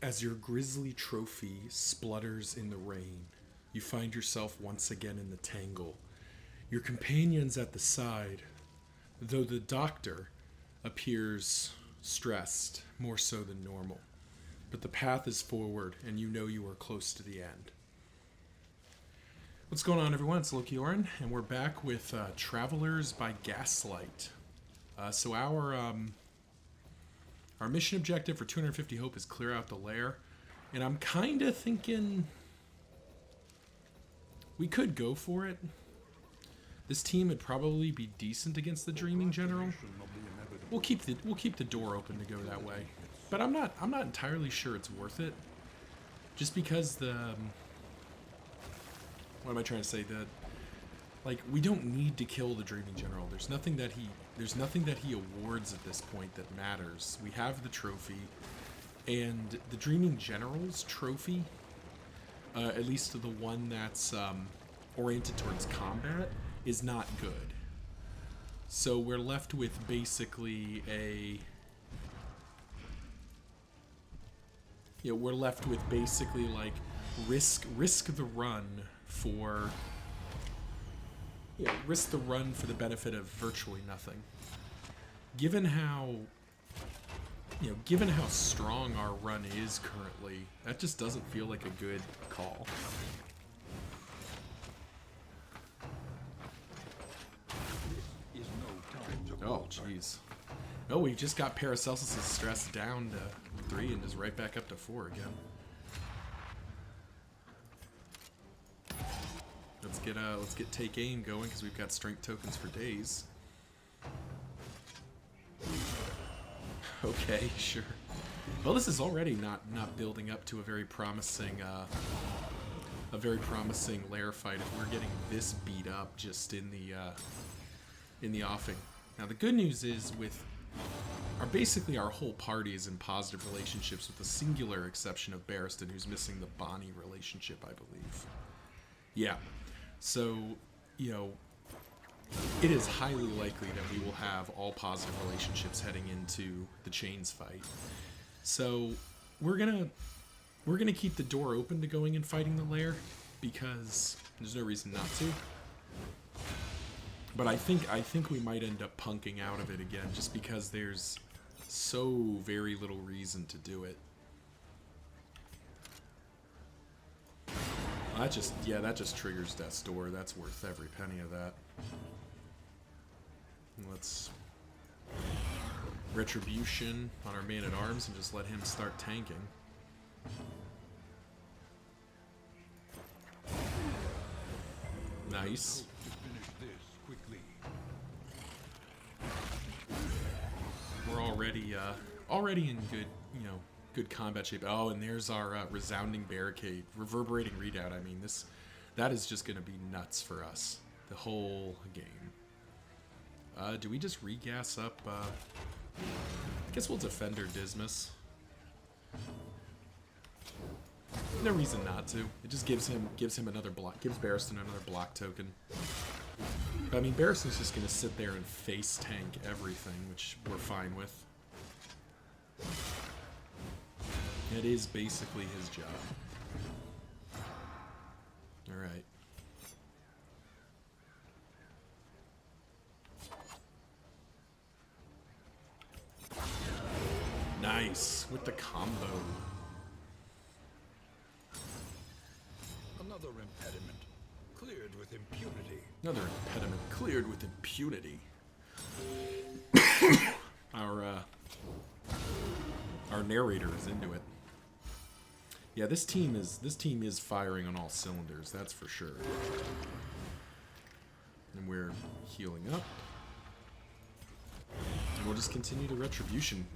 As your grisly trophy splutters in the rain, you find yourself once again in the Tangle. Your companion's at the side, though the doctor appears stressed, more so than normal. But the path is forward, and you know you are close to the end. What's going on, everyone? It's Loki Oren, and we're back with Travelers by Gaslight. So our mission objective for 250 hope is clear out the lair, and I'm kind of thinking we could go for it. This team would probably be decent against the Dreaming General. We'll keep the door open to go that way, but I'm not entirely sure it's worth it. Just because what am I trying to say? We don't need to kill the Dreaming General. There's nothing that he awards at this point that matters. We have the trophy, and the Dreaming General's trophy, at least the one that's oriented towards combat, is not good. So we're left with basically risk the run for the benefit of virtually nothing. Given how strong our run is currently, that just doesn't feel like a good call. Oh, jeez. Oh, we just got Paracelsus' stress down to 3 and is right back up to 4 again. Let's get take aim going because we've got strength tokens for days. Okay, sure. Well, this is already not building up to a very promising lair fight if we're getting this beat up just in the offing. Now the good news is basically our whole party is in positive relationships with the singular exception of Barristan, who's missing the Bonnie relationship, I believe. Yeah. So, it is highly likely that we will have all positive relationships heading into the Chains fight. So, we're gonna keep the door open to going and fighting the lair because there's no reason not to. But I think we might end up punking out of it again just because there's so very little reason to do it. That just triggers Death's Door. That's worth every penny of that. Let's Retribution on our man-at-arms and just let him start tanking. Nice. We're already in good combat shape. Oh, and there's our resounding barricade, reverberating redoubt. I mean, that is just going to be nuts for us the whole game. Do we just regas up? I guess we'll Defender Dismas. No reason not to. It just gives him another block. Gives Barristan another block token. But I mean, Barristan's just going to sit there and face tank everything, which we're fine with. It is basically his job. Alright. Nice, with the combo. Another impediment cleared with impunity. Another impediment cleared with impunity. Our narrator is into it. Yeah, this team is firing on all cylinders, that's for sure. And we're healing up. And we'll just continue the Retribution.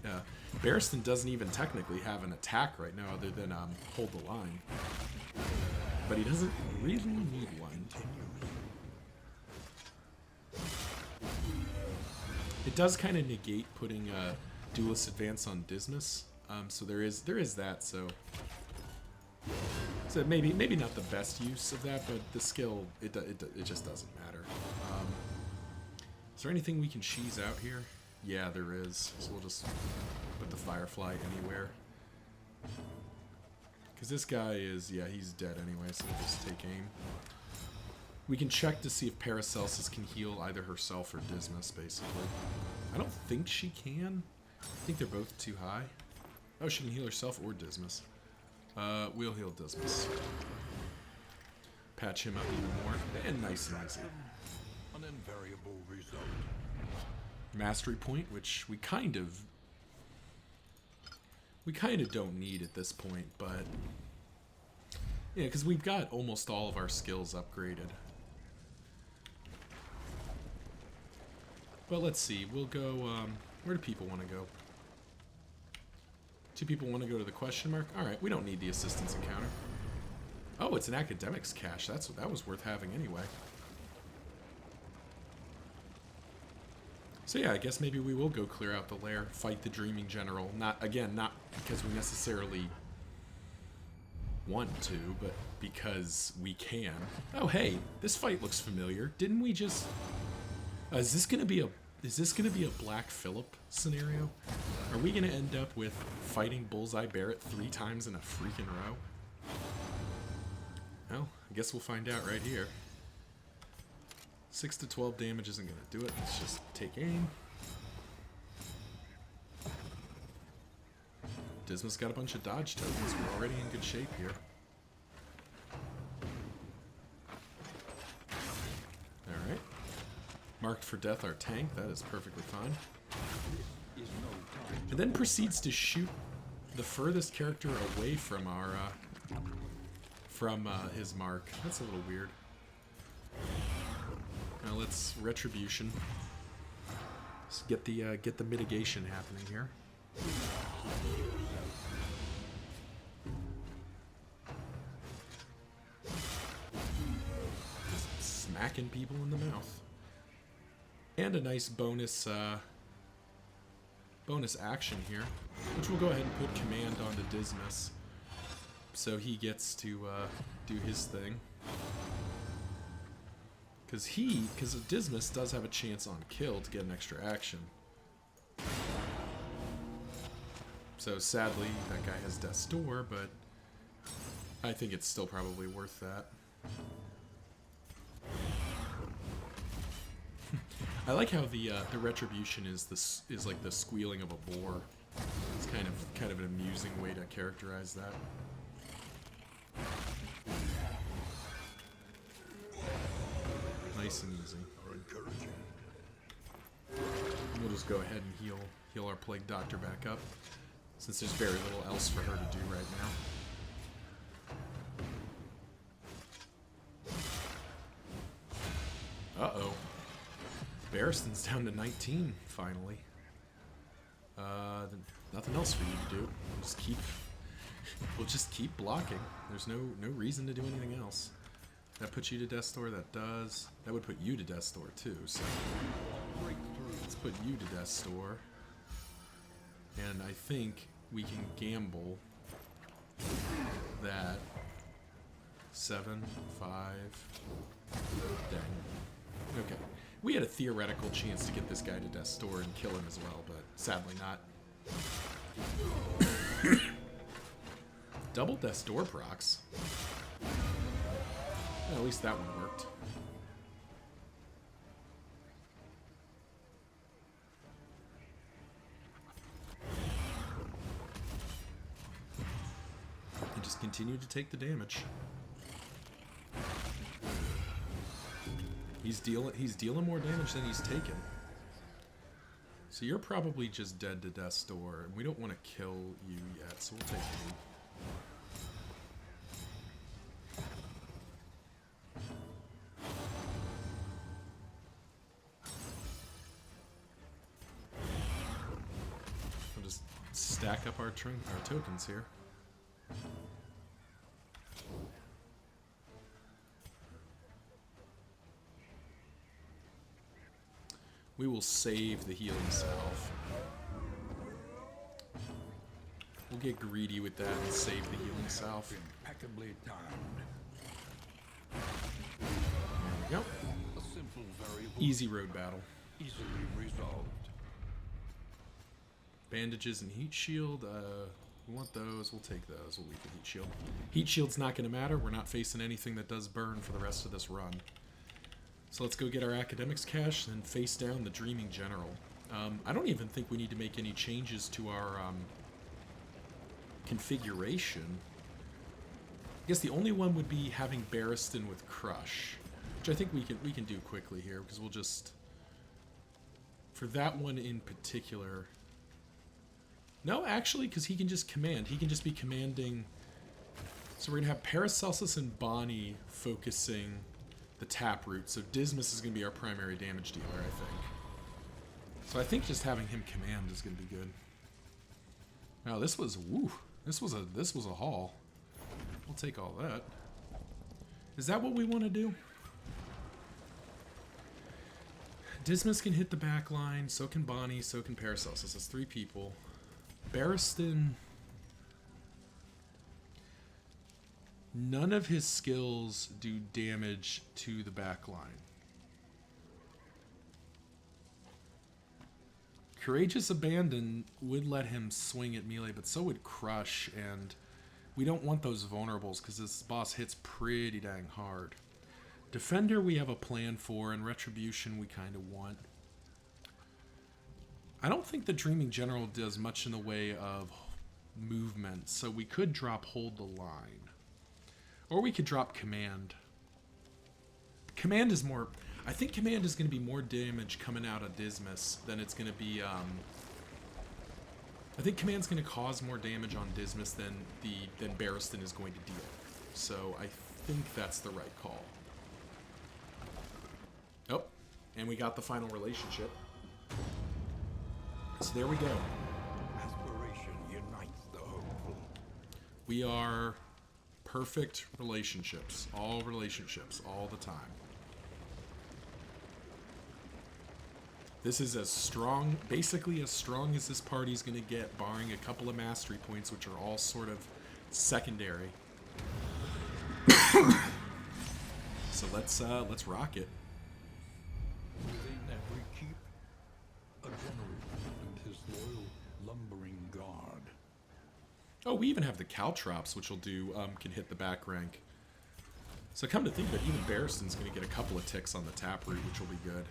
Barristan doesn't even technically have an attack right now other than hold the line. But he doesn't really need one. It does kind of negate putting Duelist Advance on Dismas. So there is that, so maybe not the best use of that, but the skill, it just doesn't matter. Is there anything we can cheese out here? Yeah, there is. So we'll just put the Firefly anywhere. Because this guy is, yeah, he's dead anyway, so we'll just take aim. We can check to see if Paracelsus can heal either herself or Dismas, basically. I don't think she can. I think they're both too high. Oh, she can heal herself or Dismas. We'll heal Dismas. Patch him up even more. And nice and easy. An invariable result. Mastery point, which we kind of don't need at this point, but yeah, because we've got almost all of our skills upgraded. But let's see, we'll go, where do people want to go? 2 people want to go to the question mark? Alright, we don't need the assistance encounter. Oh, it's an academics cache. That was worth having anyway. So yeah, I guess maybe we will go clear out the lair, fight the Dreaming General. Not because we necessarily want to, but because we can. Oh hey, this fight looks familiar. Didn't we just... is this gonna be a Black Phillip scenario? Are we gonna end up with fighting Bullseye Barrett 3 times in a freaking row? Well, I guess we'll find out right here. 6 to 12 damage isn't gonna do it. Let's just take aim. Dismas got a bunch of dodge tokens. We're already in good shape here. Alright. Marked for death our tank. That is perfectly fine. And then proceeds to shoot the furthest character away from our his mark. That's a little weird. Now let's retribution. Let's get the mitigation happening here. Just smacking people in the mouth. And a nice bonus action here, which we'll go ahead and put command onto Dismas, so he gets to do his thing. Because Dismas does have a chance on kill to get an extra action. So sadly, that guy has Death's Door, but I think it's still probably worth that. I like how the retribution is like the squealing of a boar. It's kind of an amusing way to characterize that. Nice and easy. We'll just go ahead and heal our Plague Doctor back up, since there's very little else for her to do right now. Uh-oh. Barristan's down to 19, finally. Nothing else for you to do. We'll just keep blocking. There's no reason to do anything else. That puts you to Death's Door, that does. That would put you to Death's Door too, so let's put you to Death's Door. And I think we can gamble that 7, 5, dang. Okay. We had a theoretical chance to get this guy to Death's Door and kill him as well, but sadly not. Double Death's Door procs. Well, at least that one worked. And just continue to take the damage. He's dealing more damage than he's taken. So you're probably just dead to Death's Door, and we don't want to kill you yet, so we'll take you. We'll just stack up our tokens here. We will save the healing salve. We'll get greedy with that and save the healing salve. Impeccably timed. There we go. A simple variable. Easy road battle. Easily resolved. Bandages and heat shield. We want those. We'll take those. We'll leave the heat shield. Heat shield's not going to matter. We're not facing anything that does burn for the rest of this run. So let's go get our academics cache and face down the Dreaming General. I don't even think we need to make any changes to our configuration. I guess the only one would be having Barristan with Crush, which I think we can do quickly here, because we'll just... For that one in particular... No, actually, because he can just command. He can just be commanding... So we're going to have Paracelsus and Bonnie focusing the Taproot. So Dismas is going to be our primary damage dealer, I think. So I think just having him command is going to be good. Wow, this was... Woo! This was a haul. We'll take all that. Is that what we want to do? Dismas can hit the back line, so can Bonnie, so can Paracelsus. That's 3 people. Barristan... None of his skills do damage to the back line. Courageous Abandon would let him swing at melee, but so would Crush, and we don't want those vulnerables because this boss hits pretty dang hard. Defender we have a plan for, and Retribution we kind of want. I don't think the Dreaming General does much in the way of movement, so we could drop Hold the Line. Or we could drop Command. Command is more... I think Command is going to be more damage coming out of Dismas than it's going to be... I think Command's going to cause more damage on Dismas than Barristan is going to deal. So I think that's the right call. Oh, and we got the final relationship. So there we go. Aspiration unites the hopeful. We are perfect relationships. All relationships, all the time. This is as strong, basically as strong as this party's going to get, barring a couple of mastery points, which are all sort of secondary. So let's rock it. Within every keep, a general and his loyal lumbering guard. Oh, we even have the Caltrops, which will do, can hit the back rank. So come to think of it, even Barristan's going to get a couple of ticks on the Taproot, which will be good.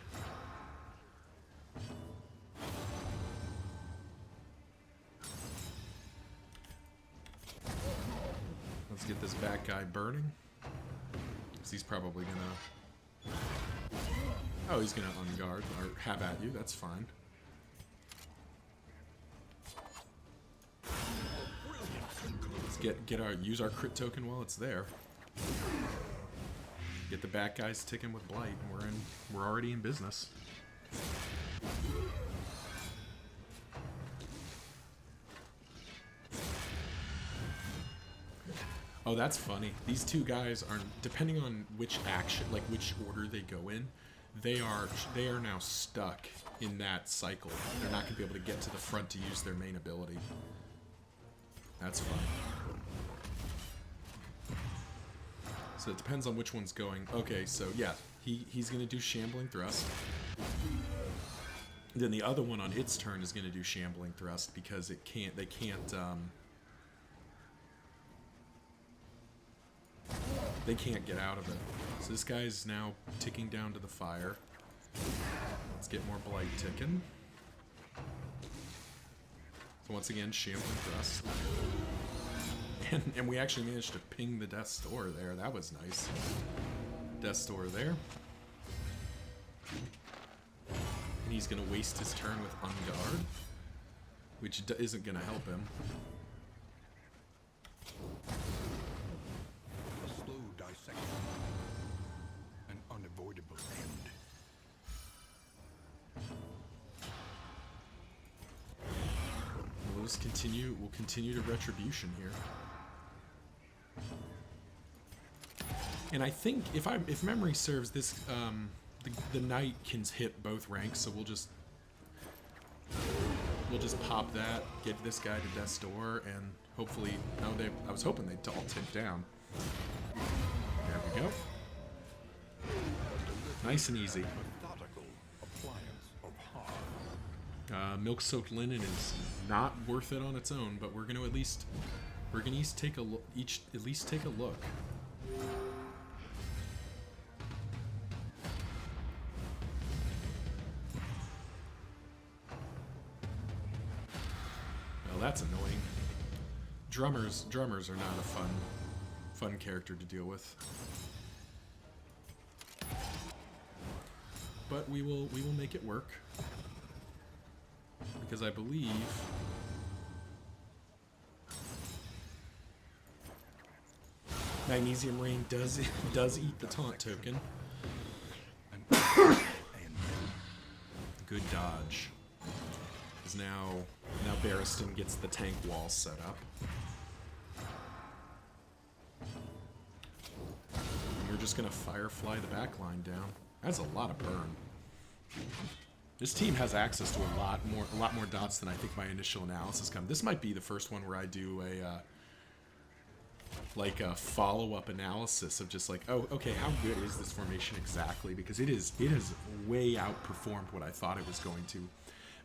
Let's get this back guy burning. Because he's probably gonna... Oh, he's gonna unguard, or have at you, that's fine. Let's use our crit token while it's there. Get the back guys ticking with Blight, and we're already in business. Oh, that's funny. These two guys are, depending on which action, like which order they go in, they are now stuck in that cycle. They're not going to be able to get to the front to use their main ability. That's fun. So it depends on which one's going. Okay, so yeah, he's going to do Shambling Thrust. Then the other one on its turn is going to do Shambling Thrust because they can't get out of it. So this guy's now ticking down to the fire. Let's get more Blight ticking. So once again, Shambling Thrust. And we actually managed to ping the Death's Door there. That was nice. Death's Door there. And he's going to waste his turn with Unguard, which isn't going to help him. A slow dissection. An unavoidable end. We'll continue to Retribution here. And I think if memory serves, this the knight can hit both ranks, so we'll just pop that, get this guy to Death's Door, and hopefully I was hoping they'd all tick down. There we go. Nice and easy. Methodical appliance of harm. Milk-soaked linen is not worth it on its own, but we're gonna at least take a look. At least take a look. Well, that's annoying. Drummers are not a fun character to deal with. But we will make it work. Because I believe Magnesium Rain does eat the taunt token. Good dodge. Because now Barristan gets the tank wall set up. And we're just gonna Firefly the backline down. That's a lot of burn. This team has access to a lot more dots than I think my initial analysis come. This might be the first one where I do a follow-up analysis of just like, oh, okay, how good is this formation exactly? Because it has way outperformed what I thought it was going to.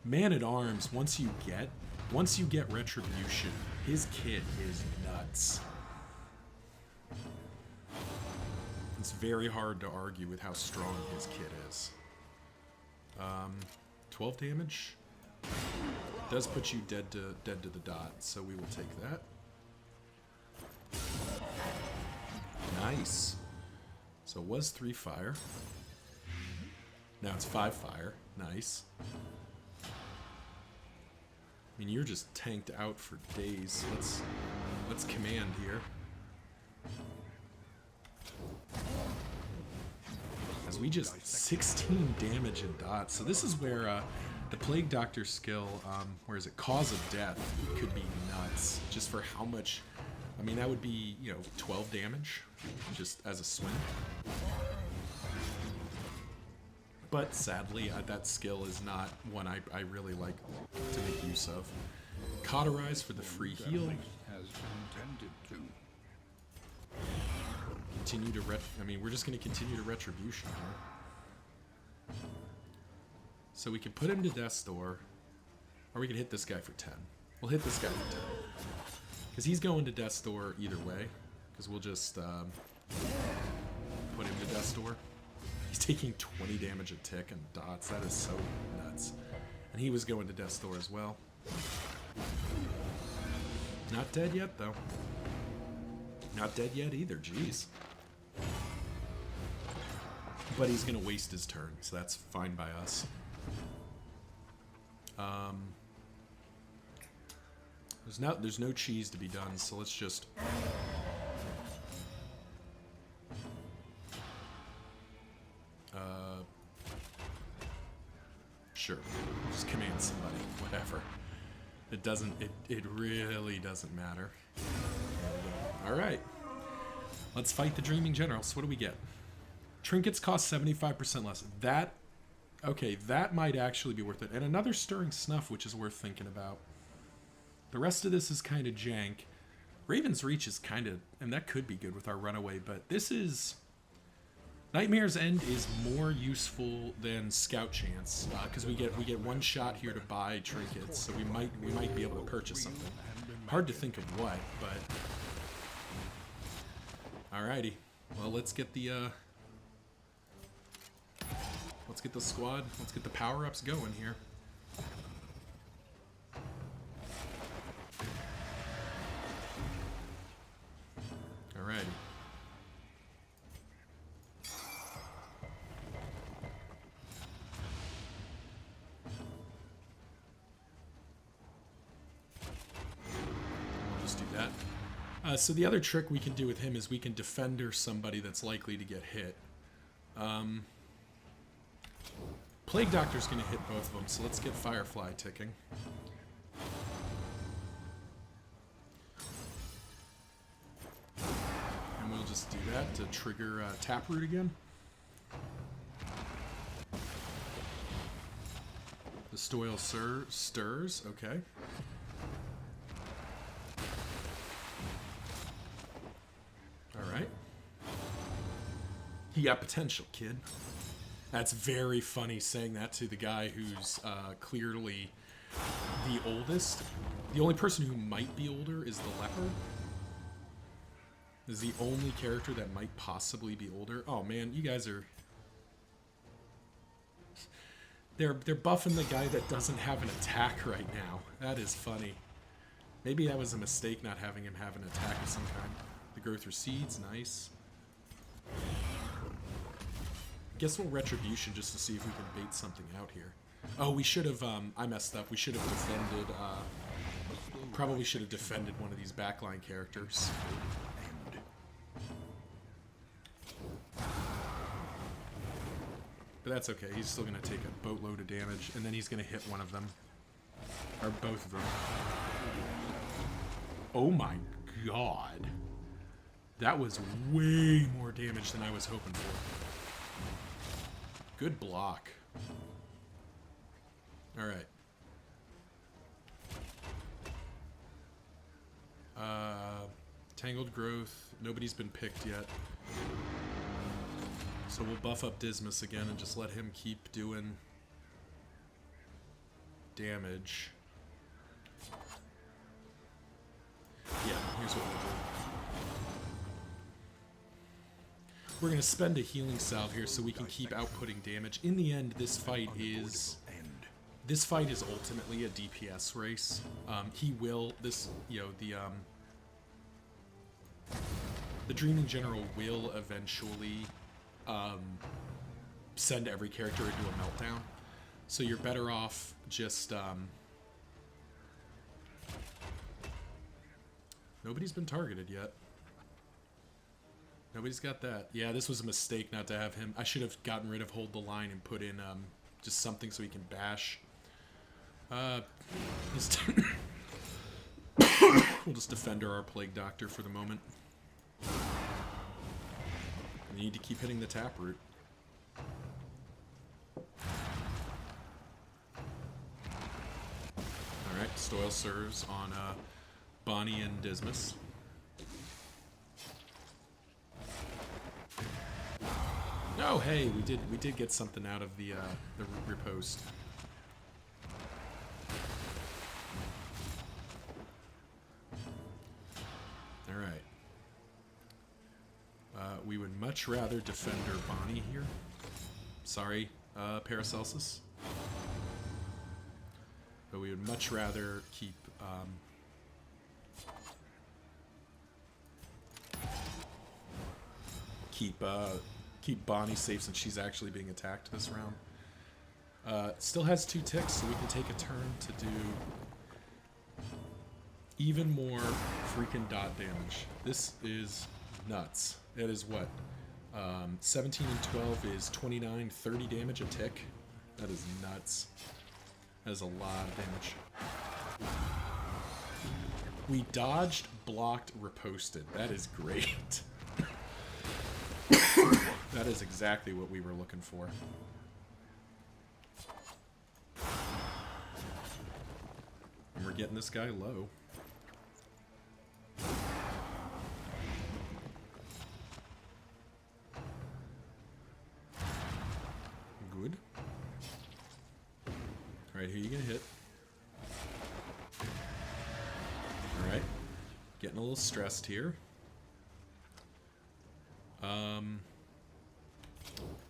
Man-at-Arms, once you get Retribution, his kit is nuts. It's very hard to argue with how strong his kit is. 12 damage does put you dead to the dot, so we will take that. Nice. So it was 3 fire. Now it's 5 fire. Nice. I mean, you're just tanked out for days. Let's command here. As we just 16 damage in dots. So this is where the Plague Doctor skill, where is it? Cause of Death could be nuts. Just for how much. I mean, that would be, 12 damage just as a swing. But sadly, that skill is not one I really like to make use of. Cauterize for the free heal. As intended to. Continue to we're just going to continue to Retribution here. So we can put him to Death's Door, or we can hit this guy for 10. We'll hit this guy for 10. Because he's going to Death's Door either way. Because we'll just put him to Death's Door. He's taking 20 damage a tick and dots. That is so nuts. And he was going to Death's Door as well. Not dead yet, though. Not dead yet either, jeez. But he's going to waste his turn, so that's fine by us. There's no cheese to be done, so let's just... Sure, just command somebody, whatever. It really doesn't matter. Alright. Let's fight the Dreaming Generals. What do we get? Trinkets cost 75% less. That might actually be worth it. And another Stirring Snuff, which is worth thinking about. The rest of this is kind of jank. Raven's Reach is kind of... And that could be good with our Runaway, but this is... Nightmare's End is more useful than Scout Chance, because we get one shot here to buy trinkets, so we might be able to purchase something. Hard to think of what, but... Alrighty. Well, let's get the squad. Let's get the power-ups going here. Alrighty. We'll just do that. So the other trick we can do with him is we can Defender somebody that's likely to get hit. Plague Doctor's going to hit both of them, so let's get Firefly ticking. And we'll just do that to trigger Taproot again. The Stoil stirs, okay. Alright. You got potential, kid. That's very funny saying that to the guy who's clearly the oldest. The only person who might be older is the leper. Is the only character that might possibly be older. Oh man, you guys are... They're buffing the guy that doesn't have an attack right now. That is funny. Maybe that was a mistake not having him have an attack of some kind. The growth recedes, nice. Guess we'll Retribution just to see if we can bait something out here. Oh, we should have, I messed up. We should have defended, probably should have defended one of these backline characters. But that's okay. He's still going to take a boatload of damage, and then he's going to hit one of them. Or both of them. Oh my god. That was way more damage than I was hoping for. Good block. Alright. Tangled growth. Nobody's been picked yet. So we'll buff up Dismas again and just let him keep doing damage. Yeah, here's what we'll do. We're going to spend a healing salve here so we can keep outputting damage. In the end, this fight is ultimately a DPS race. He will, the Dreaming General will eventually send every character into a meltdown. So you're better off just, nobody's been targeted yet. Nobody's got that. Yeah, this was a mistake not to have him. I should have gotten rid of Hold the Line and put in just something so he can bash. We'll just defend our Plague Doctor for the moment. We need to keep hitting the taproot. Alright, Stoil serves on Bonnie and Dismas. Oh, hey, we did get something out of the riposte. All right. We would much rather defend our Bonnie here. Sorry, Paracelsus. But we would much rather keep keep Bonnie safe since she's actually being attacked this round. Still has 2 ticks, so we can take a turn to do even more freaking dot damage. This is nuts. It is what? 17 and 12 is 29, 30 damage a tick. That is nuts. That is a lot of damage. We dodged, blocked, riposted. That is great. That is exactly what we were looking for. And we're getting this guy low. Good. Alright, who are you gonna hit? Alright. Getting a little stressed here.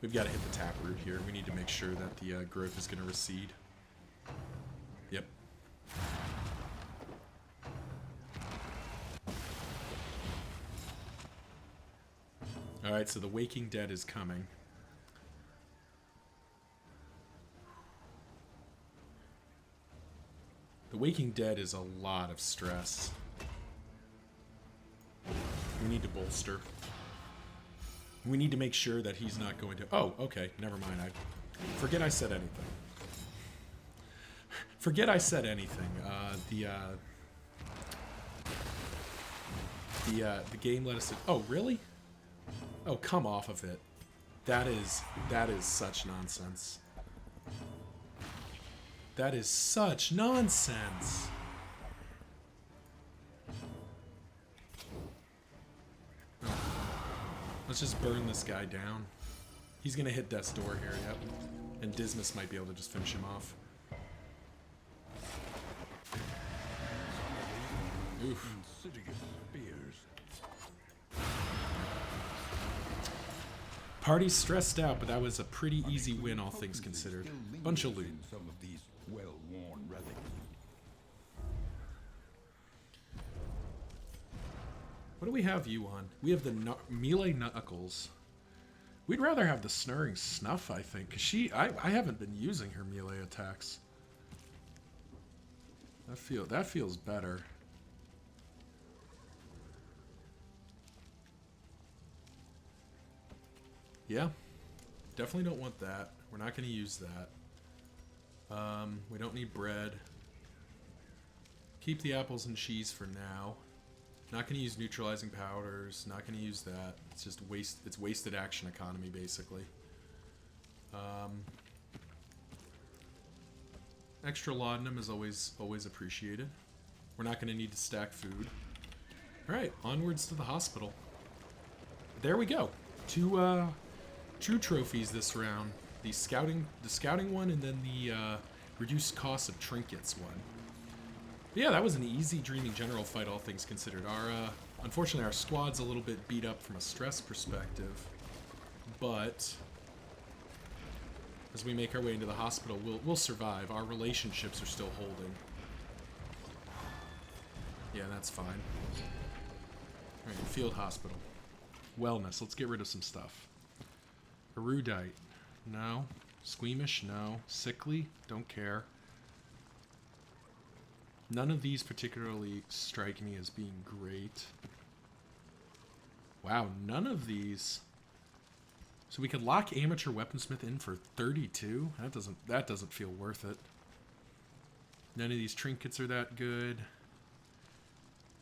We've got to hit the taproot here. We need to make sure that the growth is going to recede. Yep. Alright, so the Waking Dead is coming. The Waking Dead is a lot of stress. We need to bolster. We need to make sure that he's not going to... Oh, okay, never mind. Forget I said anything. Forget I said anything. The game let us... Oh, really? Oh, come off of it. That is such nonsense. That is such nonsense. Let's just burn this guy down. He's gonna hit death's door here, yep. And Dismas might be able to just finish him off. Oof. Insidious spears. Party's stressed out, but that was a pretty easy win, all things considered. Bunch of loot. In some of these well-worn relics. What do we have you on? We have the melee knuckles. We'd rather have the snurring snuff, I think, because I haven't been using her melee attacks. That feels better. Yeah, definitely don't want that. We're not going to use that. We don't need bread. Keep the apples and cheese for now. Not going to use neutralizing powders. Not going to use that. It's just it's wasted action economy, basically. Extra laudanum is always appreciated. We're not going to need to stack food. All right, onwards to the hospital. There we go. Two trophies this round. The scouting one, and then the reduced cost of trinkets one. But yeah, that was an easy Dreaming General fight, all things considered. Unfortunately, our squad's a little bit beat up from a stress perspective, but as we make our way into the hospital, we'll survive. Our relationships are still holding. Yeah, that's fine. All right, field hospital. Wellness. Let's get rid of some stuff. Erudite. No. Squeamish. No. Sickly. Don't care. None of these particularly strike me as being great. Wow, none of these. So we could lock Amateur Weaponsmith in for 32? That doesn't feel worth it. None of these trinkets are that good.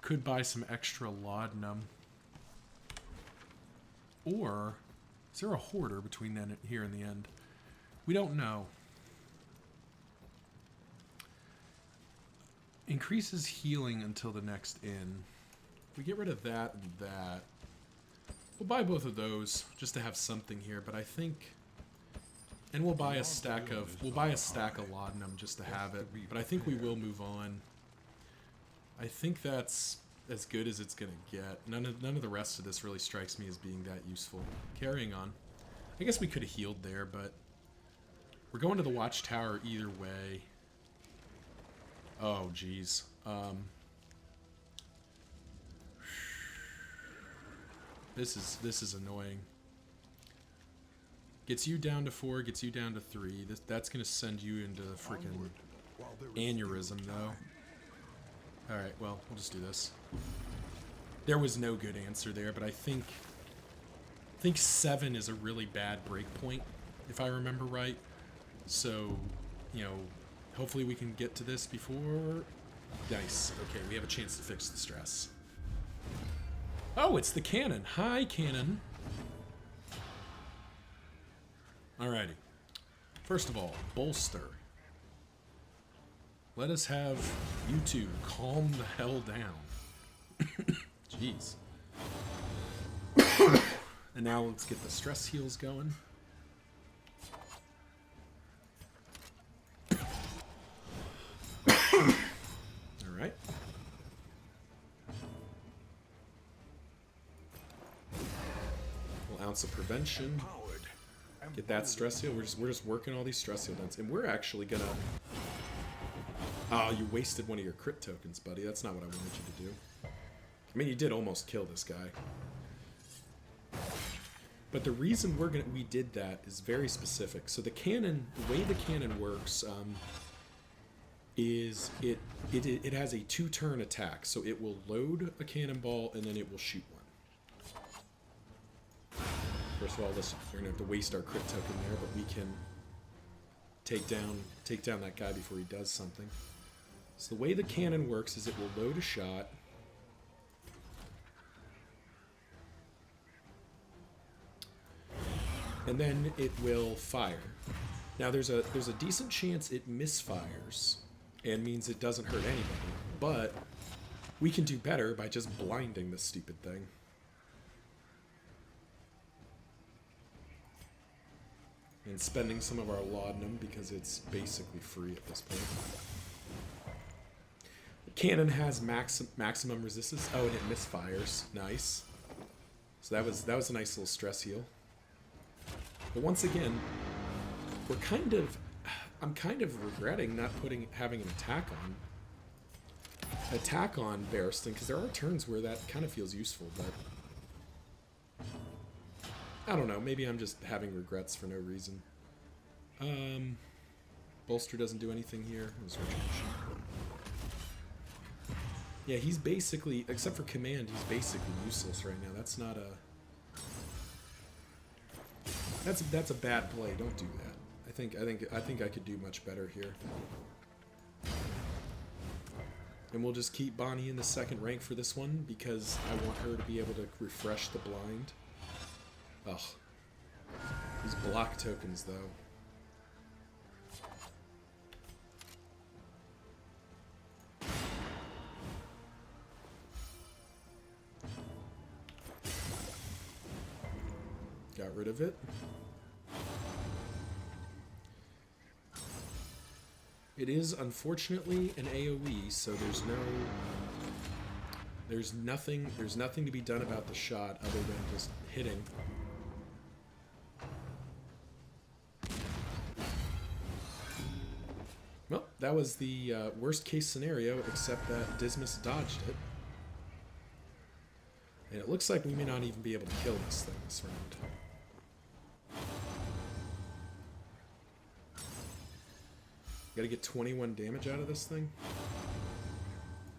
Could buy some extra laudanum. Or is there a hoarder between then and here and the end? We don't know. Increases healing until the next inn. We get rid of that and that. We'll buy both of those just to have something here, but I think, and we'll buy a stack of laudanum just to have it. But I think we will move on. I think that's as good as it's gonna get. None of the rest of this really strikes me as being that useful. Carrying on. I guess we could have healed there, but we're going to the watchtower either way. Oh, geez. This is annoying. Gets you down to 4, gets you down to 3. That's gonna send you into freaking aneurysm, though. All right, well, we'll just do this. There was no good answer there, but I think 7 is a really bad break point, if I remember right. So, you know, hopefully we can get to this before. Nice. Okay, we have a chance to fix the stress. Oh, it's the cannon. Hi, cannon. Alrighty. First of all, bolster. Let us have you two calm the hell down. Jeez. And now let's get the stress heals going. Alright. Little ounce of prevention. Get that stress heal. We're just working all these stress heal downs. And we're actually gonna... Oh, you wasted one of your crit tokens, buddy. That's not what I wanted you to do. I mean, you did almost kill this guy. But the reason we did that is very specific. So the cannon, the way the cannon works, is it has a 2-turn attack. So it will load a cannonball and then it will shoot one. First of all, we're gonna have to waste our crit token there, but we can take down that guy before he does something. So the way the cannon works is it will load a shot. And then it will fire. Now there's a decent chance it misfires and means it doesn't hurt anybody, but we can do better by just blinding this stupid thing. and spending some of our laudanum because it's basically free at this point. The cannon has maximum resistance. Oh, and it misfires. Nice. So that was a nice little stress heal. But once again, I'm kind of regretting not having an attack on Barristan, because there are turns where that kind of feels useful, but I don't know, maybe I'm just having regrets for no reason. Bolster doesn't do anything here. Yeah, he's basically, except for command, he's basically useless right now. That's not a... That's a bad play. Don't do that. I think I could do much better here. And we'll just keep Bonnie in the second rank for this one because I want her to be able to refresh the blind. Ugh. These block tokens, though. Got rid of it. It is unfortunately an AoE, so there's nothing to be done about the shot other than just hitting. Well, that was the worst case scenario, except that Dismas dodged it. And it looks like we may not even be able to kill this thing this round. Gotta get 21 damage out of this thing.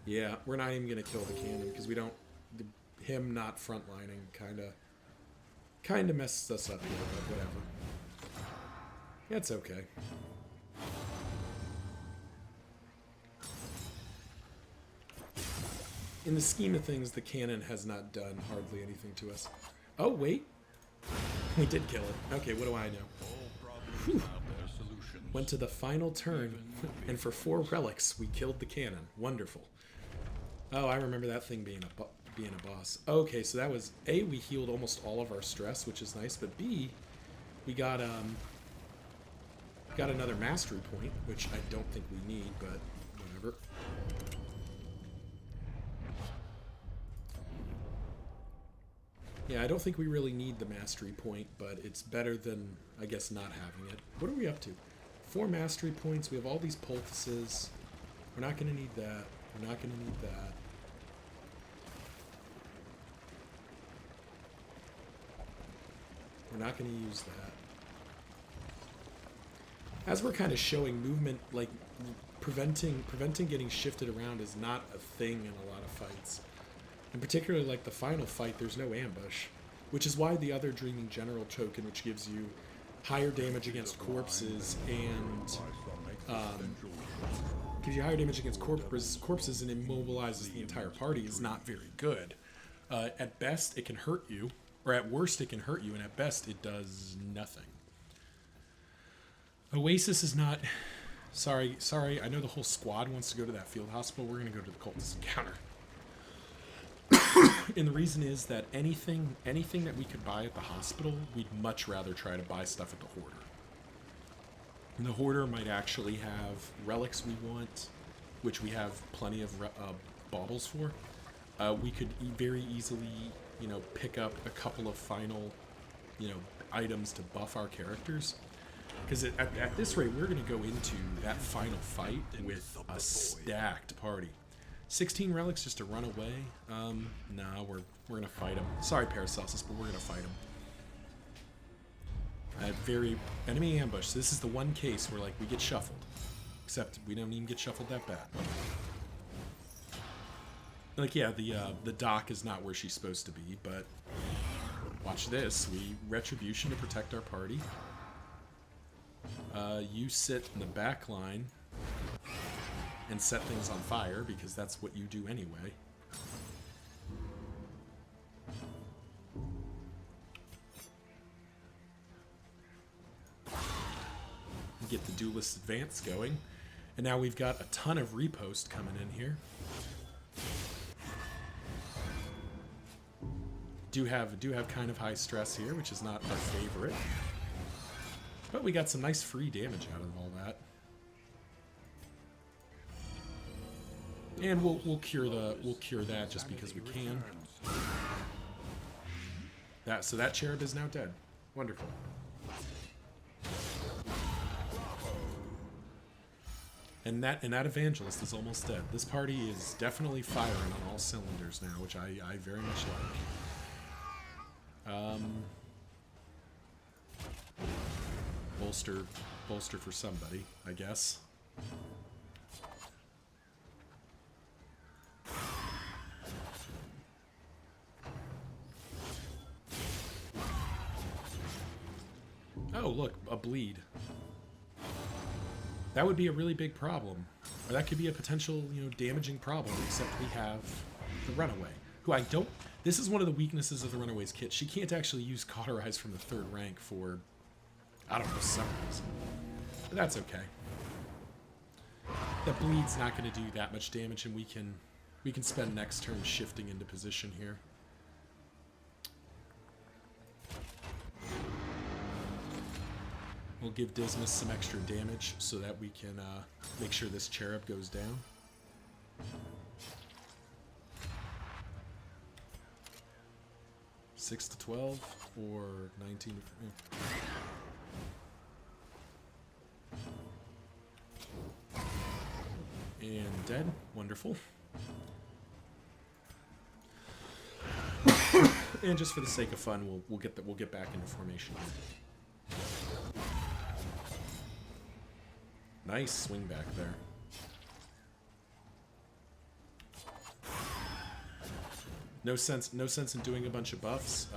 Yeah, we're not even gonna kill the cannon because we don't. Him not frontlining kinda messes us up here, but whatever. It's okay. In the scheme of things, the cannon has not done hardly anything to us. Oh wait, we did kill it. Okay, what do I know? Whew. Went to the final turn, and for 4 relics, we killed the cannon. Wonderful. Oh, I remember that thing being a boss. Okay, so that was A, we healed almost all of our stress, which is nice, but B, we got another mastery point, which I don't think we need, but whatever. Yeah, I don't think we really need the mastery point, but it's better than, I guess, not having it. What are we up to? 4 mastery points. We have all these poultices. We're not going to need that. We're not going to need that. We're not going to use that. As we're kind of showing, movement, like preventing getting shifted around is not a thing in a lot of fights. And particularly like the final fight, there's no ambush, which is why the other Dreaming General token, which gives you higher damage against corpses and corpses and immobilizes the entire party, is not very good. At best, it can hurt you, or at worst, it can hurt you, and at best, it does nothing. Oasis is not... Sorry, I know the whole squad wants to go to that field hospital. We're going to go to the cultist encounter. And the reason is that anything that we could buy at the hospital, we'd much rather try to buy stuff at the Hoarder. And the Hoarder might actually have relics we want, which we have plenty of baubles for. We could very easily, pick up a couple of final, items to buff our characters. Because at this rate, we're going to go into that final fight with a stacked party. 16 relics just to run away? Nah, we're gonna fight him. Sorry, Paracelsus, but we're gonna fight him. Very enemy ambush. So this is the one case where we get shuffled, except we don't even get shuffled that bad. Yeah, the dock is not where she's supposed to be, but watch this. We retribution to protect our party. You sit in the back line and set things on fire, because that's what you do anyway. Get the duelist advance going. And now we've got a ton of repost coming in here. Do have kind of high stress here, which is not our favorite. But we got some nice free damage out of all that. And we'll cure that just because we can. So that cherub is now dead. Wonderful. And that evangelist is almost dead. This party is definitely firing on all cylinders now, which I very much like. Bolster for somebody, I guess. Oh, look, a bleed. That would be a really big problem. Or that could be a potential, damaging problem, except we have the Runaway, who I don't... This is one of the weaknesses of the Runaway's kit. She can't actually use Cauterize from the 3rd rank for, I don't know, some reason. But that's okay. That bleed's not going to do that much damage, and we can spend next turn shifting into position here. We'll give Dismas some extra damage so that we can make sure this cherub goes down. $6 to 12 or 19 to... And dead. Wonderful. And just for the sake of fun, we'll get back into formation here. Nice swing back there. No sense in doing a bunch of buffs.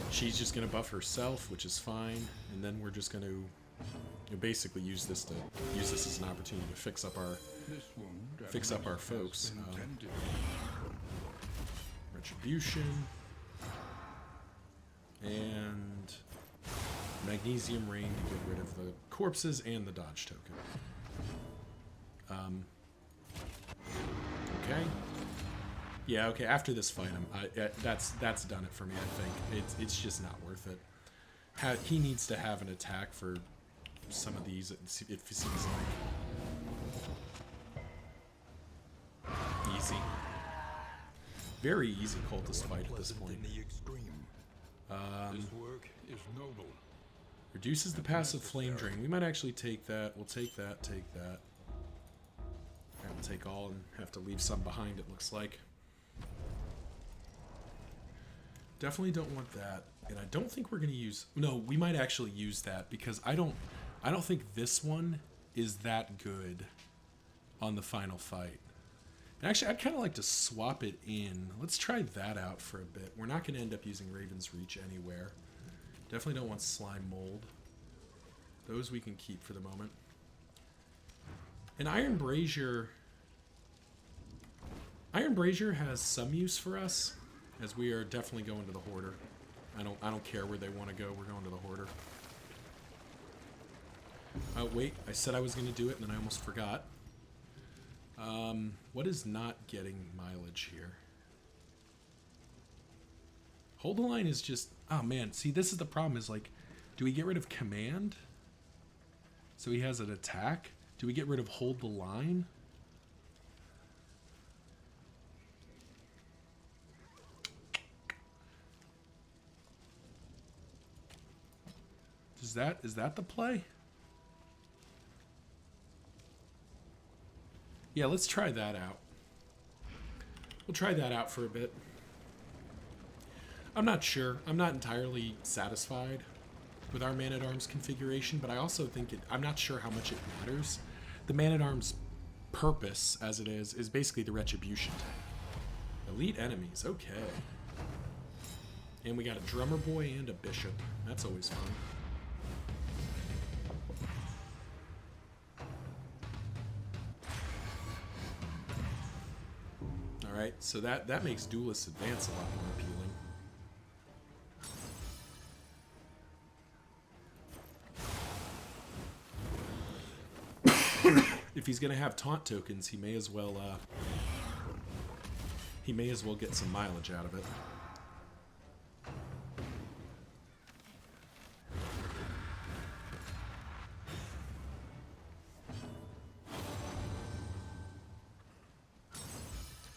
She's just gonna buff herself, which is fine, and then we're just gonna basically use this as an opportunity to fix up our folks. Retribution and Magnesium Rain to get rid of the corpses and the dodge token. Okay. Yeah, okay, after this fight, that's done it for me, I think. It's just not worth it. He needs to have an attack for some of these, it seems like. Easy. Very easy cultist fight at this point. This work is noble. Reduces the passive flame drain. We might actually take that. We'll take that, take that. And we'll take all and have to leave some behind, it looks like. Definitely don't want that. And I don't think we're going to use... No, we might actually use that because I don't think this one is that good on the final fight. And actually, I'd kind of like to swap it in. Let's try that out for a bit. We're not going to end up using Raven's Reach anywhere. Definitely don't want Slime Mold. Those we can keep for the moment. And Iron Brazier... Iron Brazier has some use for us, as we are definitely going to the Hoarder. I don't care where they want to go. We're going to the Hoarder. Wait, I said I was going to do it, and then I almost forgot. What is not getting mileage here? Hold the line is just... Oh, man. See, this is the problem, is like... Do we get rid of command? So he has an attack? Do we get rid of hold the line? Is that the play? Yeah, let's try that out. We'll try that out for a bit. I'm not sure. I'm not entirely satisfied with our Man-at-Arms configuration, but I also think I'm not sure how much it matters. The Man-at-Arms purpose, as it is basically the Retribution tank. Elite enemies, okay. And we got a Drummer Boy and a Bishop. That's always fun. Alright, so that makes Duelist Advance a lot more appealing. If he's gonna have taunt tokens, he may as well get some mileage out of it.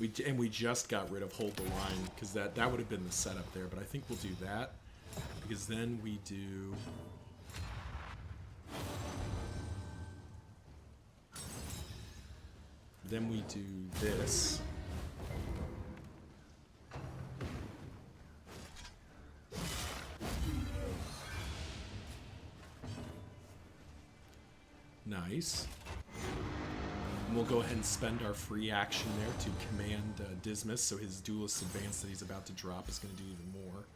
We just got rid of hold the line because that would have been the setup there. But I think we'll do that because then we do. Then we do this. Nice. And we'll go ahead and spend our free action there to command Dismas, so his duelist advance that he's about to drop is going to do even more.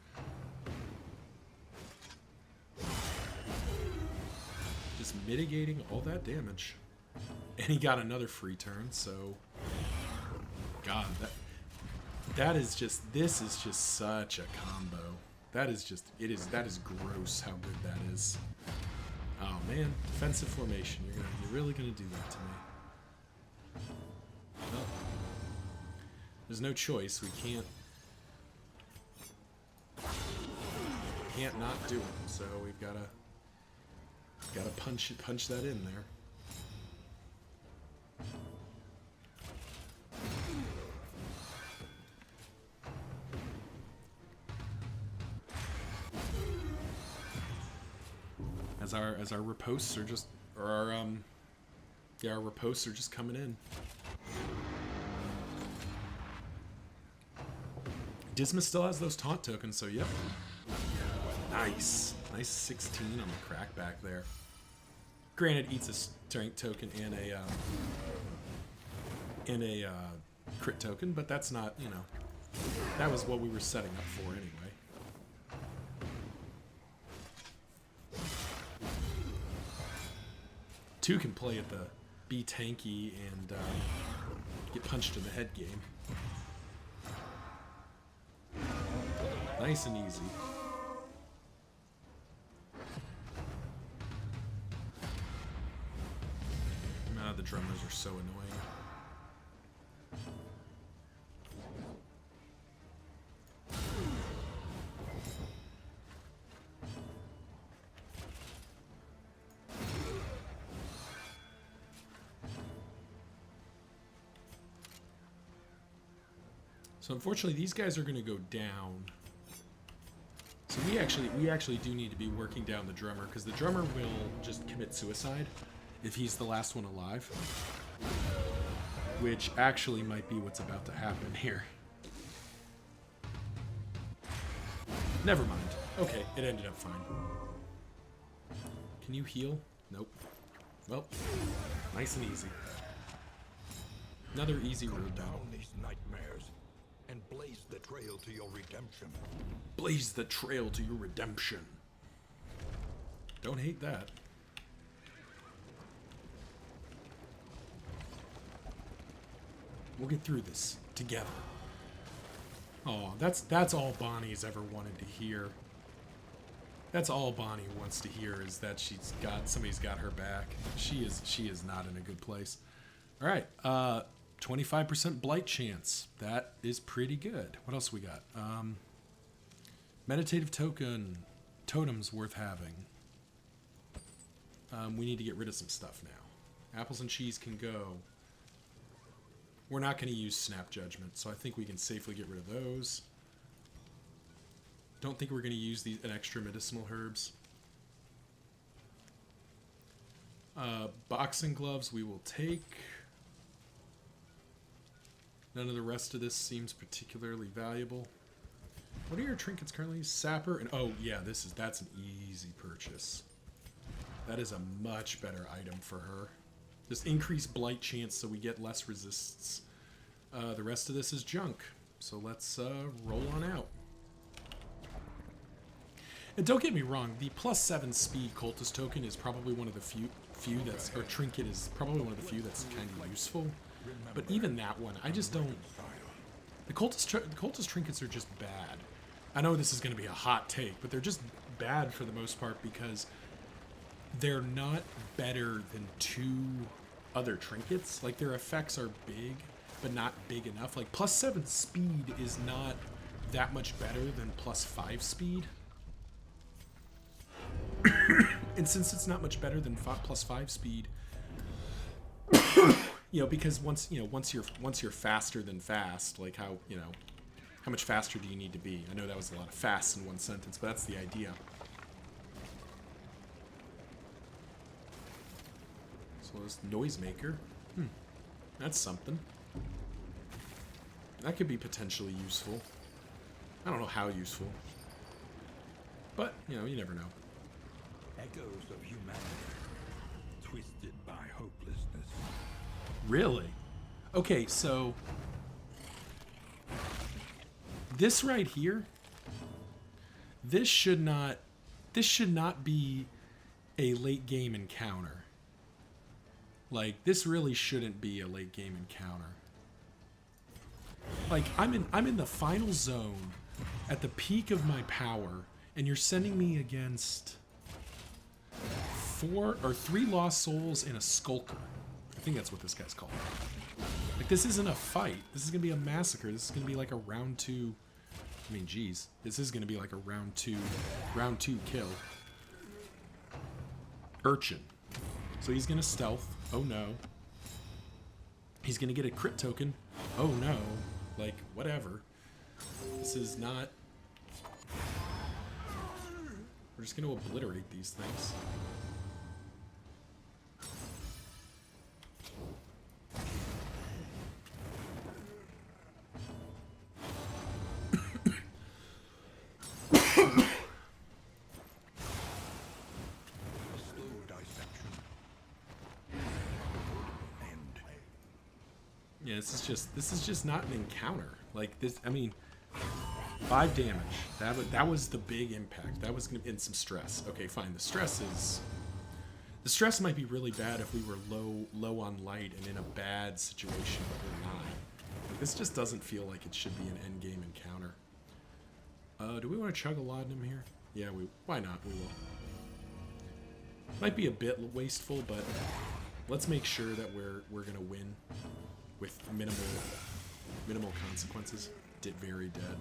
Just mitigating all that damage. And he got another free turn, so... God, that is just... This is just such a combo. That is just... That is gross how good that is. Oh man, defensive formation. You're really gonna do that to me. Well, there's no choice. We can't not do it. So we've gotta punch that in there. As our riposts are just, or our riposts are just coming in. Dismas still has those taunt tokens, so yep. Nice 16 on the crackback there. Granted, eats a strength token and a crit token, but that's not, you know, that was what we were setting up for anyway. Two can play at the be tanky and get punched in the head game. Nice and easy. The drummers are so annoying. So unfortunately, these guys are going to go down. So we actually do need to be working down the drummer, because the drummer will just commit suicide if he's the last one alive. Which actually might be what's about to happen here. Never mind. Okay, it ended up fine. Can you heal? Nope. Well, nice and easy. Another easy road battle. These nightmares and blaze the trail to your redemption. Blaze the trail to your redemption. Don't hate that. We'll get through this together. Oh, that's all Bonnie's ever wanted to hear. That's all Bonnie wants to hear, is that somebody's got her back. She is not in a good place. All right, 25% blight chance. That is pretty good. What else we got? Meditative totems worth having. We need to get rid of some stuff now. Apples and cheese can go. We're not going to use Snap Judgment, so I think we can safely get rid of those. Don't think we're going to use an extra medicinal herbs. Boxing gloves we will take. None of the rest of this seems particularly valuable. What are your trinkets currently? Sapper and oh yeah, that's an easy purchase. That is a much better item for her. Just increase blight chance so we get less resists. The rest of this is junk. So let's roll on out. And don't get me wrong, the +7 speed cultist token is probably one of the few that's, or trinket is probably one of the few that's kind of useful. But even that one, I just don't. The cultist trinkets are just bad. I know this is going to be a hot take, but they're just bad for the most part because they're not better than two other trinkets. Like, their effects are big, but not big enough. Like, +7 speed is not that much better than +5 speed. And since it's not much better than +5 speed, You know, because once you're faster than fast, like how, you know, how much faster do you need to be? I know that was a lot of fast in one sentence, but that's the idea. So this noisemaker, that's something. That could be potentially useful. I don't know how useful, but you know, you never know. Echoes of humanity, twisted by hopelessness. Really? Okay, so this right here, this should not be a late game encounter. Like, this really shouldn't be a late game encounter. Like, I'm in the final zone at the peak of my power, and you're sending me against 3 lost souls and a skulker. I think that's what this guy's called. Like, this isn't a fight. This is gonna be a massacre. This is gonna be like a round 2. I mean, geez, this is gonna be like a round two kill. Urchin. So he's gonna stealth. Oh no. He's gonna get a crit token. Oh no. Like, whatever. This is not... We're just gonna obliterate these things. Yeah, this is just not an encounter. Like this, I mean, 5 damage. That was the big impact. That was gonna, and some stress. Okay, fine. The stress might be really bad if we were low on light and in a bad situation, but we're not. Like, this just doesn't feel like it should be an end game encounter. Do we want to chug a laudanum here? Yeah, why not? We will. Might be a bit wasteful, but let's make sure that we're gonna win with minimal consequences. Very dead.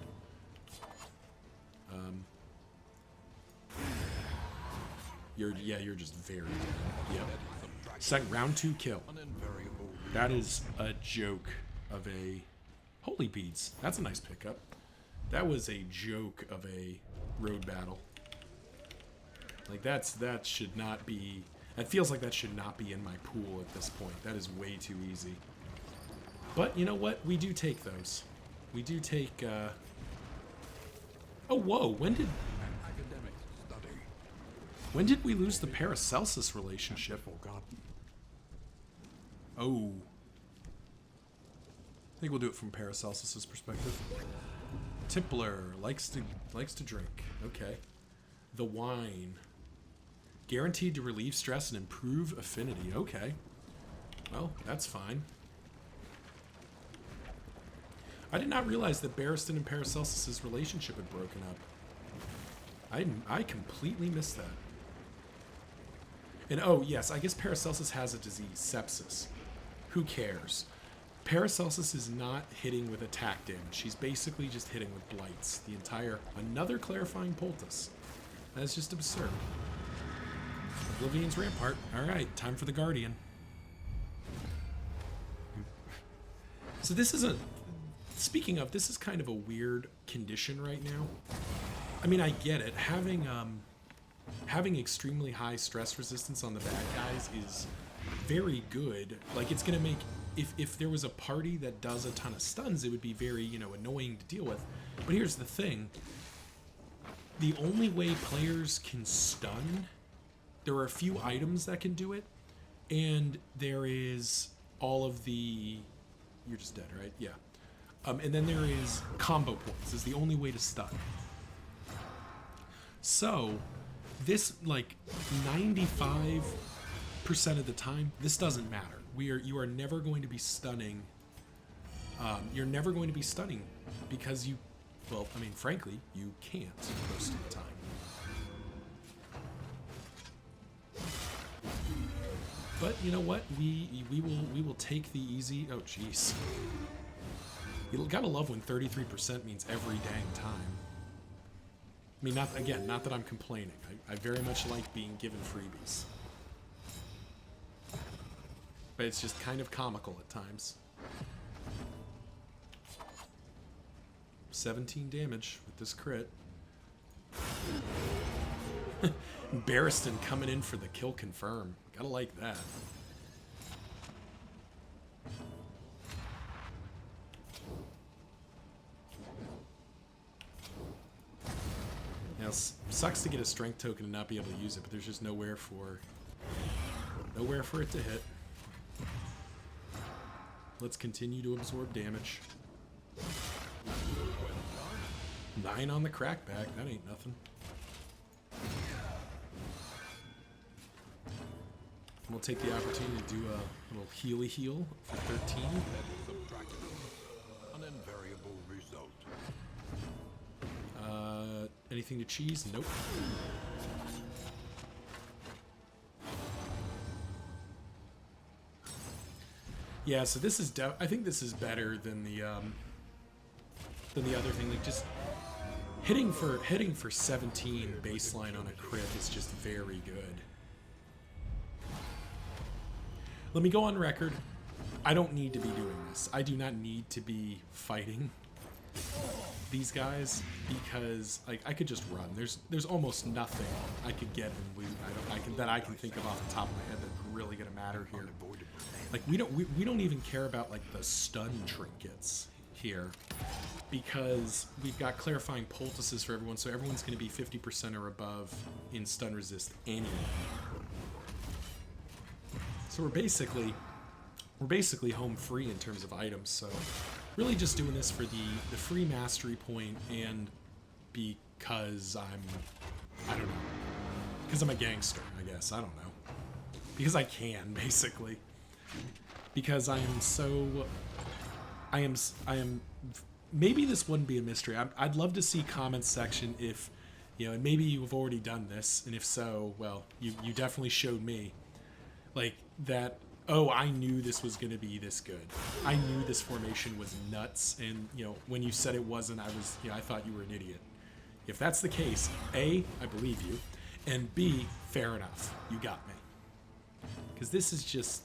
You're just very dead. Yep. Second round 2 kill. That is a joke of a holy beads. That's a nice pickup. That was a joke of a road battle. Like that should not be. It feels like that should not be in my pool at this point. That is way too easy. But you know what? We do take those. We do take. Oh whoa! When did we lose the Paracelsus relationship? Oh. I think we'll do it from Paracelsus's perspective. Tippler likes to drink. Okay. The wine. Guaranteed to relieve stress and improve affinity. Okay. Well, that's fine. I did not realize that Barristan and Paracelsus's relationship had broken up. I completely missed that. And oh, yes, I guess Paracelsus has a disease, sepsis. Who cares? Paracelsus is not hitting with attack damage. She's basically just hitting with blights. The entire... Another clarifying poultice. That's just absurd. Oblivion's Rampart. Alright, time for the Guardian. So this is a... Speaking of, this is kind of a weird condition right now. I mean, I get it. Having extremely high stress resistance on the bad guys is very good. Like, it's going to make... If there was a party that does a ton of stuns, it would be very, annoying to deal with. But here's the thing. The only way players can stun... There are a few items that can do it. And there is all of the... You're just dead, right? Yeah. And then there is combo points is the only way to stun. So, this, like, 95% of the time, this doesn't matter. You are never going to be stunning. You're never going to be stunning because you, well, I mean, frankly, you can't most of the time. But you know what? We will take the easy. Oh, jeez. You gotta love when 33% means every dang time. I mean, not that I'm complaining. I very much like being given freebies. but it's just kind of comical at times. 17 damage with this crit. Barristan coming in for the kill confirm. Gotta like that. Now, sucks to get a strength token and not be able to use it, but there's just nowhere for it to hit. Let's continue to absorb damage. 9 on the crackback. That ain't nothing. We'll take the opportunity to do a little healy heal for 13. An invariable result. Anything to cheese? Nope. Yeah, so this is I think this is better than the other thing. Like just hitting for 17 baseline on a crit is just very good. Let me go on record. I don't need to be doing this. I do not need to be fighting these guys because like I could just run. There's almost nothing I could get and loot. I can think of off the top of my head that's really gonna matter here. Like we don't even care about like the stun trinkets here because we've got clarifying poultices for everyone, so everyone's gonna be 50% or above in stun resist anyway. So we're basically home free in terms of items. So really just doing this for the free mastery point and because I don't know, because I'm a gangster, I guess. I don't know. Because I can, basically. Because I am, maybe this wouldn't be a mystery. I'd love to see comments section if, you know, and maybe you've already done this, and if so, well, you definitely showed me. Like, that, oh, I knew this was going to be this good. I knew this formation was nuts, and, you know, when you said it wasn't, I thought you were an idiot. If that's the case, A, I believe you, and B, fair enough. You got me. Because this is just...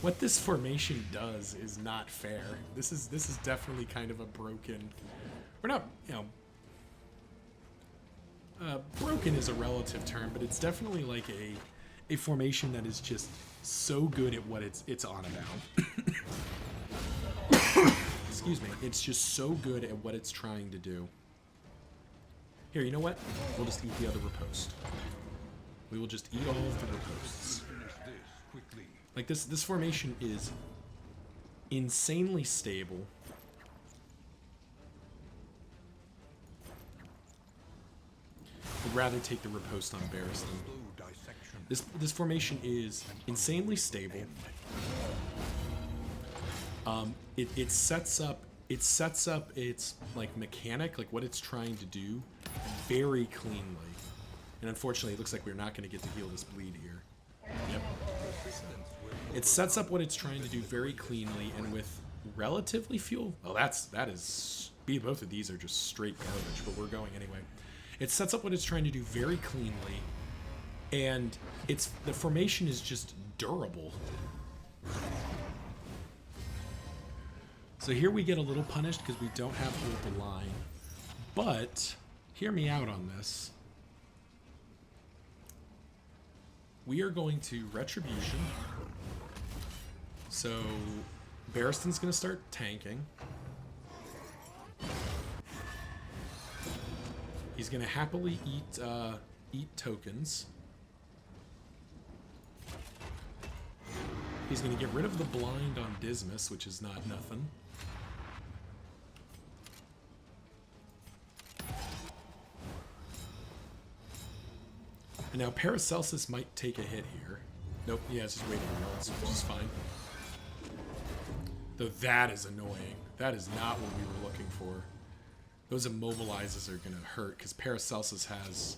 What this formation does is not fair. This is definitely kind of a broken... We're not, you know... broken is a relative term, but it's definitely like a formation that is just so good at what it's on about. Excuse me. It's just so good at what it's trying to do. Here, you know what? We'll just eat the other riposte. We will just eat all of the ripostes. Like this formation is insanely stable. I'd rather take the riposte on Barristan. This formation is insanely stable. It sets up its like mechanic, like what it's trying to do, very cleanly. And unfortunately, it looks like we're not going to get to heal this bleed here. Yep. It sets up what it's trying to do very cleanly and with relatively few. Oh, that is. Both of these are just straight garbage, but we're going anyway. It sets up what it's trying to do very cleanly, and the formation is just durable. So here we get a little punished because we don't have Hold the Line, but hear me out on this. We are going to Retribution. So Barristan's going to start tanking. He's going to happily eat tokens. He's going to get rid of the blind on Dismas, which is not nothing. And now Paracelsus might take a hit here. Nope, yeah, it's just waiting rolls, which is fine. Though that is annoying. That is not what we were looking for. Those immobilizes are going to hurt because Paracelsus has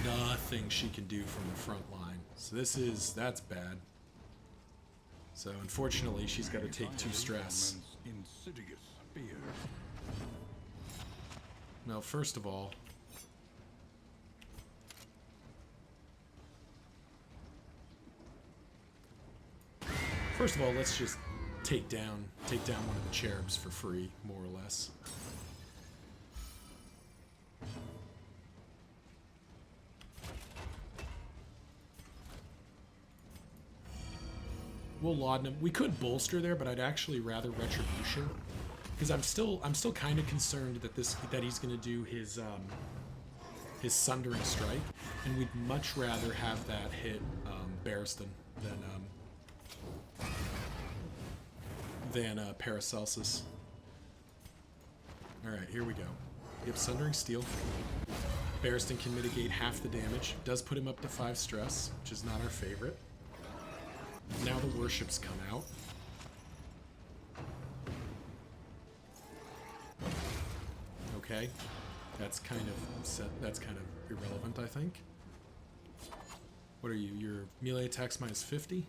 nothing she can do from the front line. So that's bad. So unfortunately, she's got to take 2 stress. Well, first of all, first of all, let's just take down one of the cherubs for free, more or less. We'll laudanum. We could bolster there, but I'd actually rather retribution, because I'm still kind of concerned that he's going to do his sundering strike, and we'd much rather have that hit Barristan than Paracelsus. All right, here we go. Yep, sundering steel. Barristan can mitigate half the damage. Does put him up to 5 stress, which is not our favorite. Now the worships come out. Okay, that's kind of irrelevant, I think. What are you? Your melee attacks minus 50?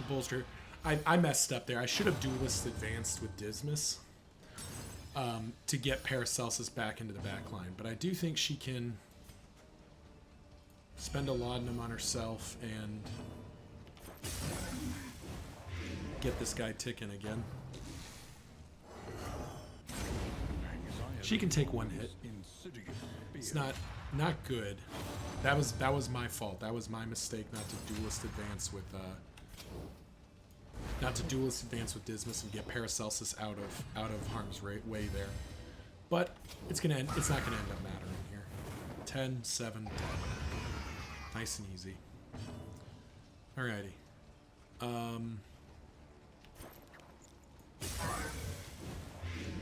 Bolster. I messed up there. I should have duelist advanced with Dismas to get Paracelsus back into the back line. But I do think she can spend a laudanum on herself and get this guy ticking again. She can take one hit. It's not good. That was my fault. That was my mistake not to duelist advance with Dismas and get Paracelsus out of harm's way there. But it's not gonna end up mattering here. 10, 7, 10. Nice and easy. Alrighty.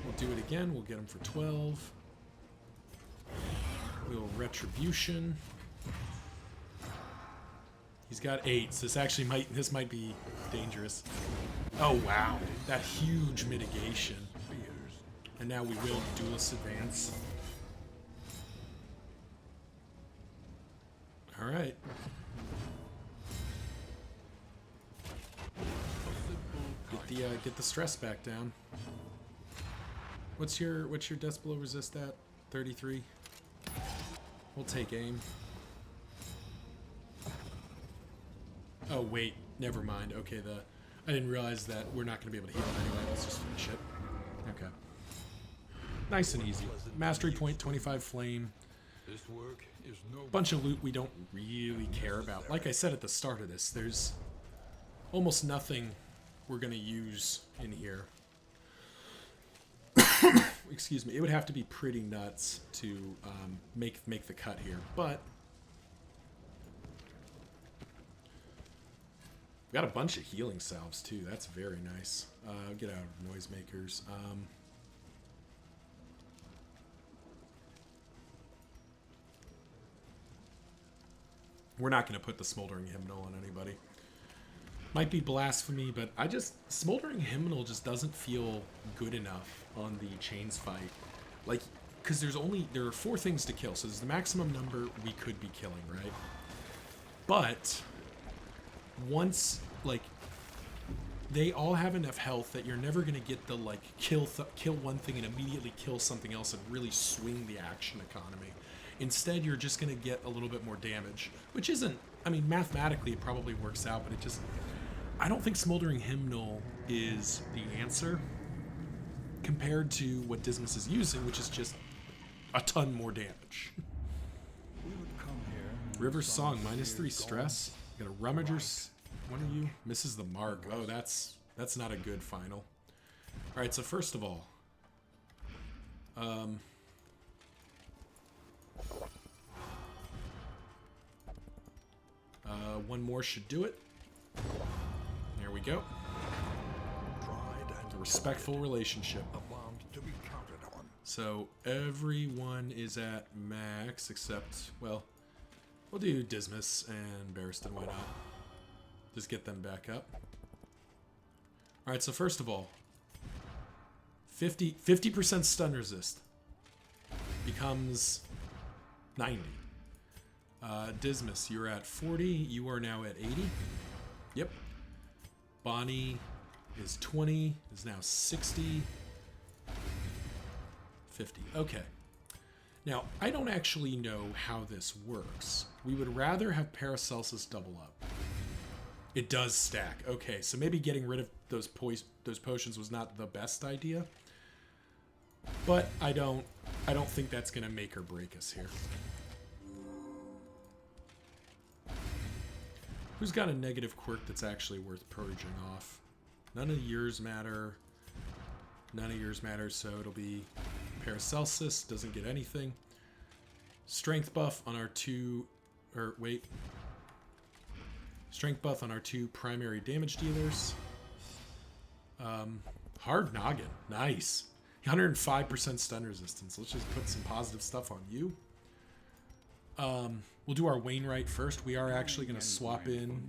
We'll do it again. We'll get him for 12. We'll retribution. He's got 8, so this might be dangerous. Oh wow, that huge mitigation. And now we will duelist advance. All right. Get the stress back down. What's your death below resist at? 33. We'll take aim. Oh wait, never mind. Okay, I didn't realize that we're not going to be able to heal him anyway. Let's just finish it. Okay. Nice and easy. Mastery point, 25 flame. This work is no Bunch of loot we don't really care about. Like I said at the start of this, there's almost nothing we're going to use in here. Excuse me. It would have to be pretty nuts to make the cut here, but we got a bunch of healing salves too. That's very nice. Get out of noisemakers. We're not going to put the Smoldering Hymnal on anybody. Might be blasphemy, but Smoldering Hymnal just doesn't feel good enough on the Chains fight. Like, because there are 4 things to kill, so there's the maximum number we could be killing, right? But once, like, they all have enough health that you're never going to get the, like, kill one thing and immediately kill something else and really swing the action economy. Instead, you're just going to get a little bit more damage, which isn't, I mean, mathematically it probably works out, but it just, I don't think Smoldering Hymnal is the answer compared to what Dismas is using, which is just a ton more damage. River's Song, -3 stress. Got a Rummager, one of you misses the mark. Oh, that's not a good final. All right, so first of all, one more should do it. There we go. A respectful relationship. to be counted on. So everyone is at max except, well, we'll do Dismas and Barristan, why not? Just get them back up. Alright, so first of all, 50% stun resist becomes 90. Dismas, you're at 40. You are now at 80. Yep. Bonnie is 20. Is now 60. 50. Okay. Now, I don't actually know how this works. We would rather have Paracelsus double up. It does stack. Okay, so maybe getting rid of those potions was not the best idea. But I don't think that's going to make or break us here. Who's got a negative quirk that's actually worth purging off? None of yours matter. None of yours matter, so it'll be Paracelsus. Doesn't get anything. Strength buff on our two... Or, wait. Strength buff on our two primary damage dealers. Hard Noggin. Nice. 105% stun resistance. Let's just put some positive stuff on you. We'll do our Wainwright first. We are actually going to swap in.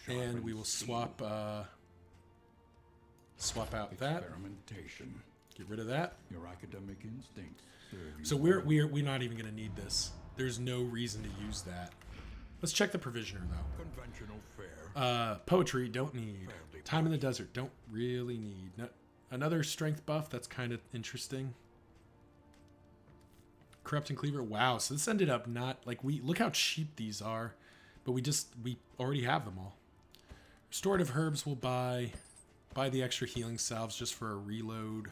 And we will swap swap out that. Get rid of that. Your academic instincts. So we're not even going to need this. There's no reason to use that. Let's check the provisioner though. Conventional fare. Poetry, don't need. Time in the desert, don't really need. Another strength buff, that's kind of interesting. Corrupting Cleaver, wow. So this ended up not like look how cheap these are, but we already have them all. Restorative herbs will buy the extra healing salves just for a reload.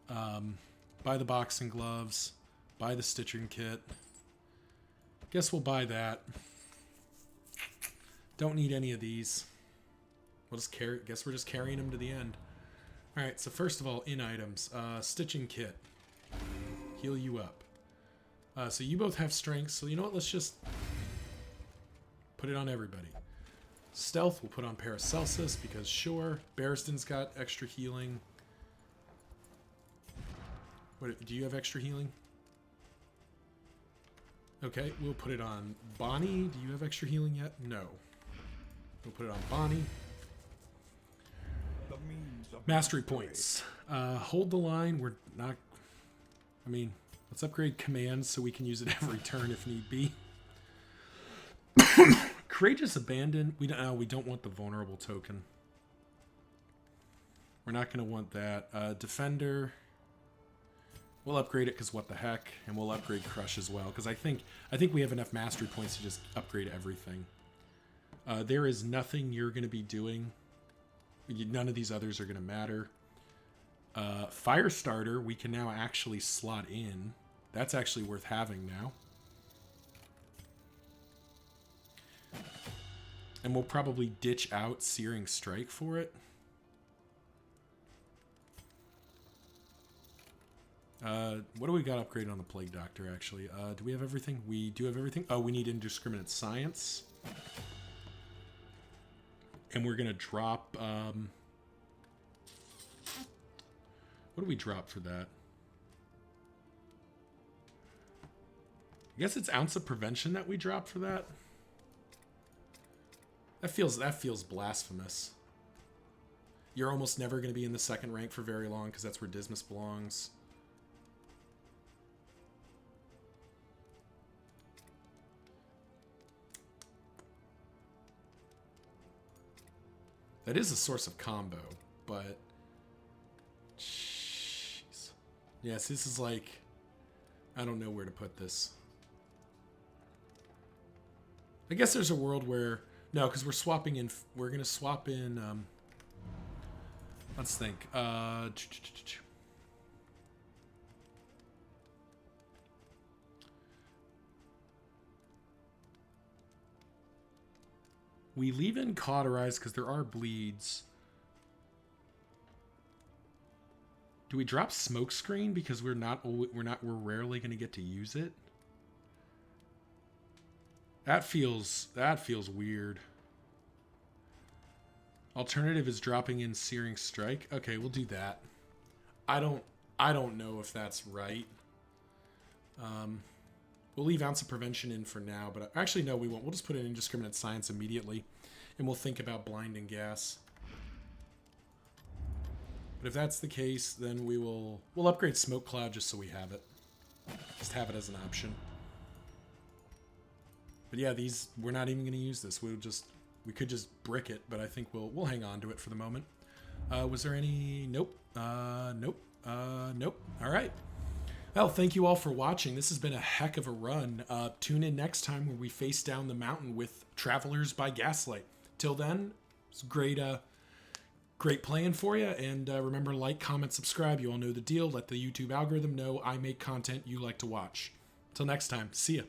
Buy the boxing gloves, buy the stitching kit. Guess we'll buy that. Don't need any of these. We'll just carry. Guess we're just carrying them to the end. All right. So first of all, in items, stitching kit. Heal you up. So you both have strength. So you know what? Let's just put it on everybody. Stealth we'll put on Paracelsus because sure. Barristan's got extra healing. What do you have extra healing? Okay, we'll put it on Bonnie. Do you have extra healing yet? No. We'll put it on Bonnie. Mastery points. Hold the line. We're not... I mean, let's upgrade commands so we can use it every turn if need be. Courageous Abandon. We don't want the vulnerable token. We're not going to want that. Defender. We'll upgrade it because what the heck, and we'll upgrade Crush as well because I think we have enough mastery points to just upgrade everything. There is nothing you're going to be doing. None of these others are going to matter. Firestarter we can now actually slot in. That's actually worth having now. And we'll probably ditch out Searing Strike for it. What do we got upgraded on the Plague Doctor, actually? Do we have everything? We do have everything. Oh, we need Indiscriminate Science. And we're going to drop... what do we drop for that? I guess it's Ounce of Prevention that we drop for that. That feels blasphemous. You're almost never going to be in the second rank for very long because that's where Dismas belongs. That is a source of combo, but... Jeez. Yes, this is like... I don't know where to put this. I guess there's a world where... No, because we're swapping in... We're going to swap in... let's think. We leave in Cauterize because there are bleeds. Do we drop Smokescreen because we're rarely going to get to use it? That feels weird. Alternative is dropping in Searing Strike. Okay, we'll do that. I don't know if that's right. We'll leave Ounce of Prevention in for now, but actually no, we won't. We'll just put in Indiscriminate Science immediately, and we'll think about Blinding Gas. But if that's the case, then we'll upgrade Smoke Cloud just so we have it. Just have it as an option. But yeah, these, we're not even going to use this. We could just brick it, but I think we'll hang on to it for the moment. Was there any? Nope. Nope. Nope. All right. Well, thank you all for watching. This has been a heck of a run. Tune in next time where we face down the mountain with Travelers by Gaslight. Till then, it's great playing for you. And remember, like, comment, subscribe. You all know the deal. Let the YouTube algorithm know I make content you like to watch. Till next time, see ya.